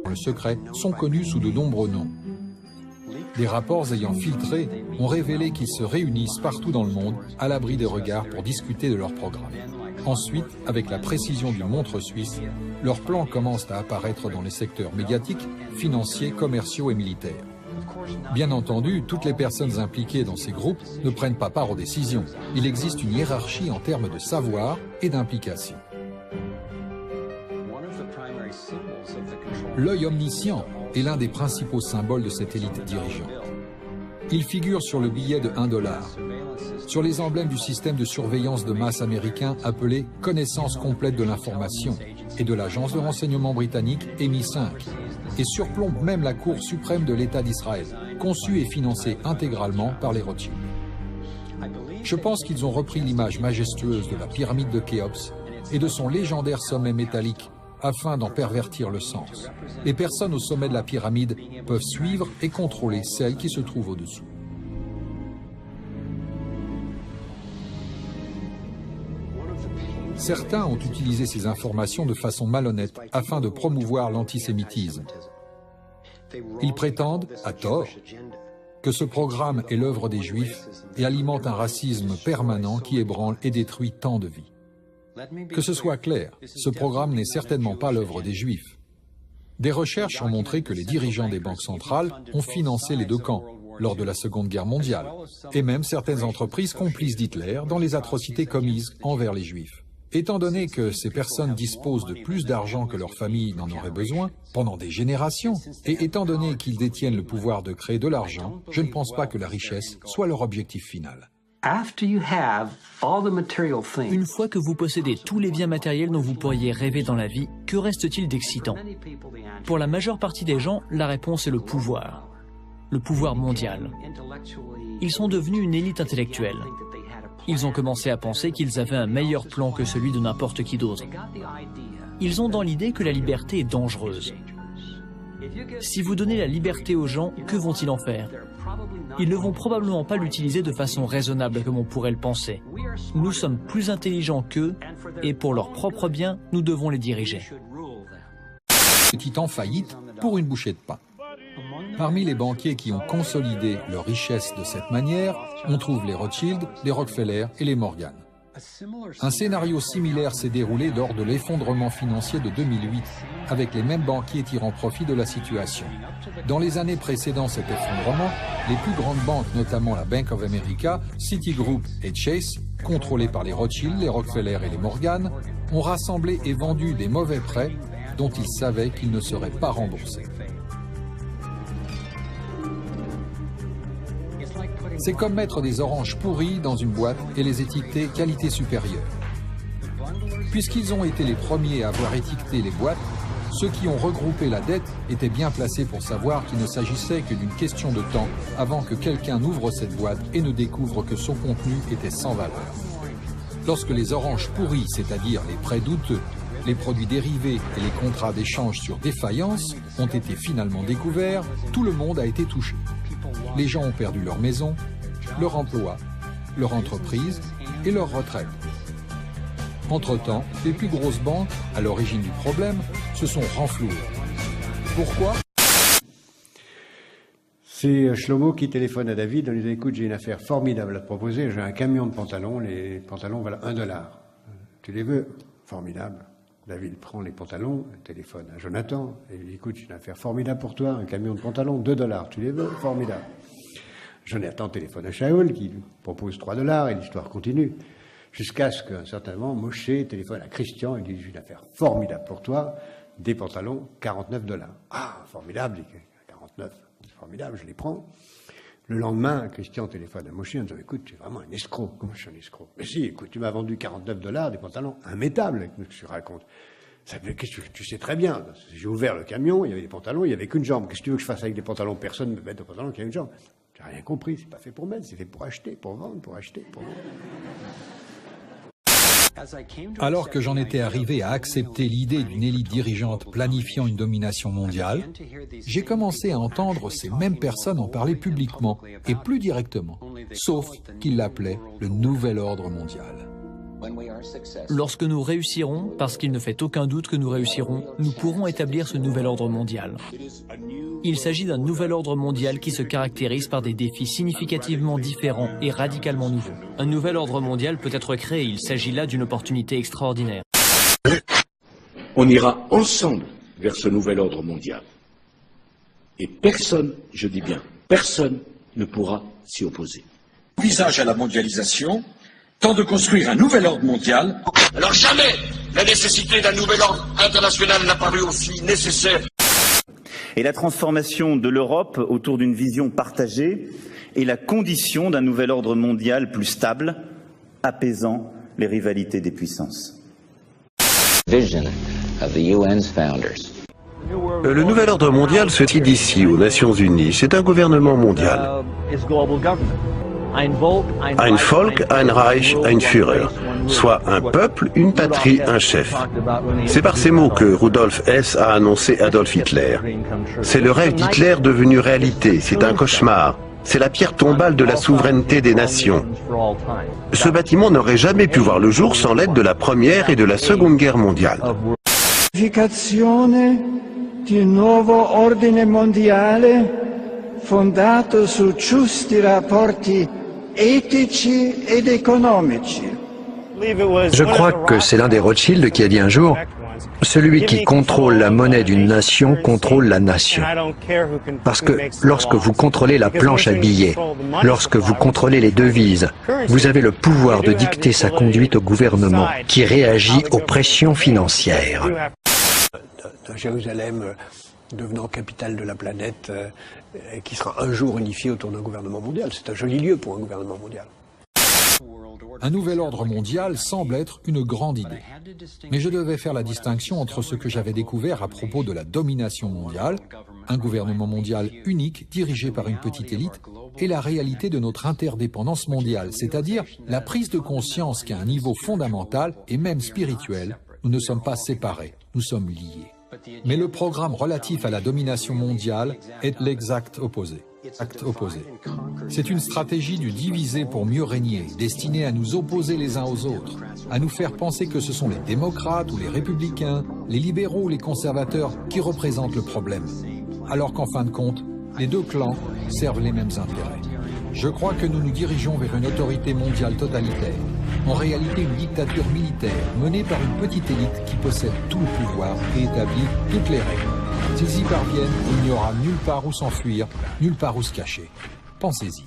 Le secret sont connus sous de nombreux noms. Des rapports ayant filtré ont révélé qu'ils se réunissent partout dans le monde, à l'abri des regards, pour discuter de leur programme. Ensuite, avec la précision d'une montre suisse, leurs plans commencent à apparaître dans les secteurs médiatiques, financiers, commerciaux et militaires. Bien entendu, toutes les personnes impliquées dans ces groupes ne prennent pas part aux décisions. Il existe une hiérarchie en termes de savoir et d'implication. L'œil omniscient est l'un des principaux symboles de cette élite dirigeante. Il figure sur le billet de $1, sur les emblèmes du système de surveillance de masse américain appelé « Connaissance complète de l'information » et de l'agence de renseignement britannique MI5, et surplombe même la Cour suprême de l'État d'Israël, conçue et financée intégralement par les Rothschild. Je pense qu'ils ont repris l'image majestueuse de la pyramide de Khéops et de son légendaire sommet métallique afin d'en pervertir le sens. Les personnes au sommet de la pyramide peuvent suivre et contrôler celles qui se trouvent au-dessous. Certains ont utilisé ces informations de façon malhonnête afin de promouvoir l'antisémitisme. Ils prétendent, à tort, que ce programme est l'œuvre des Juifs et alimente un racisme permanent qui ébranle et détruit tant de vies. Que ce soit clair, ce programme n'est certainement pas l'œuvre des Juifs. Des recherches ont montré que les dirigeants des banques centrales ont financé les deux camps lors de la Seconde Guerre mondiale, et même certaines entreprises complices d'Hitler dans les atrocités commises envers les Juifs. Étant donné que ces personnes disposent de plus d'argent que leur famille n'en aurait besoin pendant des générations, et étant donné qu'ils détiennent le pouvoir de créer de l'argent, je ne pense pas que la richesse soit leur objectif final. Une fois que vous possédez tous les biens matériels dont vous pourriez rêver dans la vie, que reste-t-il d'excitant? Pour la majeure partie des gens, la réponse est le pouvoir mondial. Ils sont devenus une élite intellectuelle. Ils ont commencé à penser qu'ils avaient un meilleur plan que celui de n'importe qui d'autre. Ils ont dans l'idée que la liberté est dangereuse. Si vous donnez la liberté aux gens, que vont-ils en faire? Ils ne vont probablement pas l'utiliser de façon raisonnable comme on pourrait le penser. Nous sommes plus intelligents qu'eux et pour leur propre bien, nous devons les diriger. Petit en faillite pour une bouchée de pain. Parmi les banquiers qui ont consolidé leur richesse de cette manière, on trouve les Rothschild, les Rockefeller et les Morgan. Un scénario similaire s'est déroulé lors de l'effondrement financier de 2008, avec les mêmes banquiers tirant profit de la situation. Dans les années précédant cet effondrement, les plus grandes banques, notamment la Bank of America, Citigroup et Chase, contrôlées par les Rothschild, les Rockefeller et les Morgan, ont rassemblé et vendu des mauvais prêts dont ils savaient qu'ils ne seraient pas remboursés. C'est comme mettre des oranges pourries dans une boîte et les étiqueter qualité supérieure. Puisqu'ils ont été les premiers à avoir étiqueté les boîtes, ceux qui ont regroupé la dette étaient bien placés pour savoir qu'il ne s'agissait que d'une question de temps avant que quelqu'un n'ouvre cette boîte et ne découvre que son contenu était sans valeur. Lorsque les oranges pourries, c'est-à-dire les prêts douteux, les produits dérivés et les contrats d'échange sur défaillance ont été finalement découverts, tout le monde a été touché. Les gens ont perdu leur maison, leur emploi, leur entreprise et leur retraite. Entre-temps, les plus grosses banques, à l'origine du problème, se sont renflouées. Pourquoi? C'est Shlomo qui téléphone à David en lui disant « Écoute, j'ai une affaire formidable à te proposer, j'ai un camion de pantalons, les pantalons valent $1. Tu les veux? Formidable. » David prend les pantalons, téléphone à Jonathan, et lui dit « Écoute, j'ai une affaire formidable pour toi, un camion de pantalons, $2. Tu les veux? Formidable. » Jonathan téléphone à Shaul, qui lui propose $3, et l'histoire continue. Jusqu'à ce qu'à un certain moment, Moshe téléphone à Christian et lui dit « J'ai une affaire formidable pour toi, des pantalons, $49. » Ah, formidable, 49, c'est formidable, je les prends. Le lendemain, Christian téléphone à Moshe en disant « Écoute, tu es vraiment un escroc. » « Comment je suis un escroc ?»« Mais si, écoute, tu m'as vendu $49, des pantalons immétables, qu'est-ce que tu racontes ?»« Qu'est-ce que tu sais très bien. J'ai ouvert le camion, il y avait des pantalons, il n'y avait qu'une jambe. Qu'est-ce que tu veux que je fasse avec des pantalons? Personne ne me met de pantalons qui a une jambe. » Tu n'as rien compris, c'est pas fait pour mettre, c'est fait pour acheter, pour vendre, pour acheter, pour vendre. Alors que j'en étais arrivé à accepter l'idée d'une élite dirigeante planifiant une domination mondiale, j'ai commencé à entendre ces mêmes personnes en parler publiquement et plus directement, sauf qu'ils l'appelaient le nouvel ordre mondial. Lorsque nous réussirons, parce qu'il ne fait aucun doute que nous réussirons, nous pourrons établir ce nouvel ordre mondial. Il s'agit d'un nouvel ordre mondial qui se caractérise par des défis significativement différents et radicalement nouveaux. Un nouvel ordre mondial peut être créé, il s'agit là d'une opportunité extraordinaire. On ira ensemble vers ce nouvel ordre mondial. Et personne, je dis bien, personne ne pourra s'y opposer. Visage à la mondialisation, tant de construire un nouvel ordre mondial. Alors jamais la nécessité d'un nouvel ordre international n'a paru aussi nécessaire. Et la transformation de l'Europe autour d'une vision partagée est la condition d'un nouvel ordre mondial plus stable, apaisant les rivalités des puissances. Le nouvel ordre mondial se tient d'ici aux Nations Unies. C'est un gouvernement mondial. Ein Volk, ein Reich, ein Führer. Soit un peuple, une patrie, un chef. C'est par ces mots que Rudolf Hess a annoncé Adolf Hitler. C'est le rêve d'Hitler devenu réalité. C'est un cauchemar. C'est la pierre tombale de la souveraineté des nations. Ce bâtiment n'aurait jamais pu voir le jour sans l'aide de la Première et de la Seconde Guerre mondiale. Di un nuovo ordine mondiale fondato su giusti rapporti etici ed economici. Je crois que c'est l'un des Rothschild qui a dit un jour « Celui qui contrôle la monnaie d'une nation contrôle la nation ». Parce que lorsque vous contrôlez la planche à billets, lorsque vous contrôlez les devises, vous avez le pouvoir de dicter sa conduite au gouvernement qui réagit aux pressions financières. Jérusalem devenant capitale de la planète, qui sera un jour unifiée autour d'un gouvernement mondial. C'est un joli lieu pour un gouvernement mondial. Un nouvel ordre mondial semble être une grande idée. Mais je devais faire la distinction entre ce que j'avais découvert à propos de la domination mondiale, un gouvernement mondial unique dirigé par une petite élite, et la réalité de notre interdépendance mondiale, c'est-à-dire la prise de conscience qu'à un niveau fondamental et même spirituel, nous ne sommes pas séparés, nous sommes liés. Mais le programme relatif à la domination mondiale est l'exact opposé. C'est une stratégie du diviser pour mieux régner, destinée à nous opposer les uns aux autres, à nous faire penser que ce sont les démocrates ou les républicains, les libéraux ou les conservateurs qui représentent le problème, alors qu'en fin de compte, les deux clans servent les mêmes intérêts. Je crois que nous nous dirigeons vers une autorité mondiale totalitaire, en réalité une dictature militaire menée par une petite élite qui possède tout le pouvoir et établit toutes les règles. S'ils y parviennent, il n'y aura nulle part où s'enfuir, nulle part où se cacher. Pensez-y.